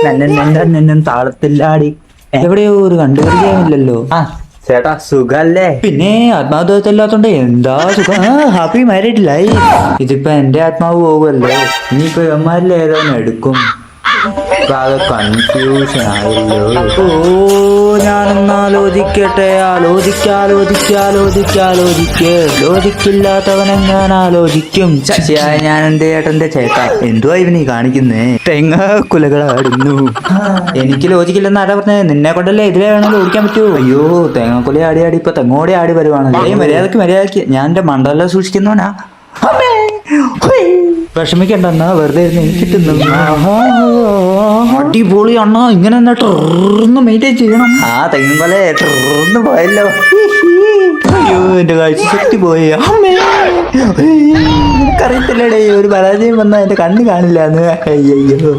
നിന്നും താളത്തില്ലാടി. എവിടെയോ ഒരു കണ്ടുപിടിക്കാനില്ലല്ലോ. ആ ചേട്ടാ സുഖല്ലേ? പിന്നെ ആത്മാർത്ഥല്ലാത്തോണ്ട് എന്താ സുഖം. Happy married life. ഇതിപ്പോ എന്റെ ആത്മാവ് പോകുമല്ലോ. ഇനിയിപ്പോ ഇവന്മാരിൽ ഏതാനും എടുക്കും. കൺഫ്യൂഷൻ ആയല്ലോ. ഓ ഞാനൊന്ന് ആലോചിക്കട്ടെ. ലോജിക്കില്ലാത്തവനെങ്ങാൻ ആലോചിക്കും. ശശിയായ ഞാൻ എന്റെ ഏട്ടന്റെ ചേട്ടാ. എന്തുവാ ഇവനീ കാണിക്കുന്നേ? തെങ്ങ കുലകളാടുന്നു. എനിക്ക് ലോജിക്കില്ലെന്ന് ആരാ പറഞ്ഞേ? നിന്നെ കൊണ്ടല്ലേ ഇതിലെ വേണമെങ്കിൽ ഓടിക്കാൻ പറ്റൂ. അയ്യോ തേങ്ങാക്കുല ആടി ഇപ്പൊ തെങ്ങോടെ ആടി വരുവാണല്ലോ. മര്യാദക്ക് ഞാൻ എന്റെ മണ്ഡലം സൂക്ഷിക്കുന്നവനാ. വിഷമിക്കണ്ടെന്നാ വെറുതെ കിട്ടുന്നു. അടിപൊളി അണ്ണാ. ഇങ്ങനെ തന്നെ ട്രന്ന് മെയിൻറ്റെയിൻ ചെയ്യണം. ആ തെങ്ങുകൊലെ ട്രന്ന് പോയല്ലോ. അയ്യോ എന്റെ കാഴ്ച ശക്തി പോയി. നിനക്കറിയത്തില്ലടേ ഒരു പരാജയം വന്നാ എന്റെ കണ്ണ് കാണില്ലാന്ന്. അയ്യോ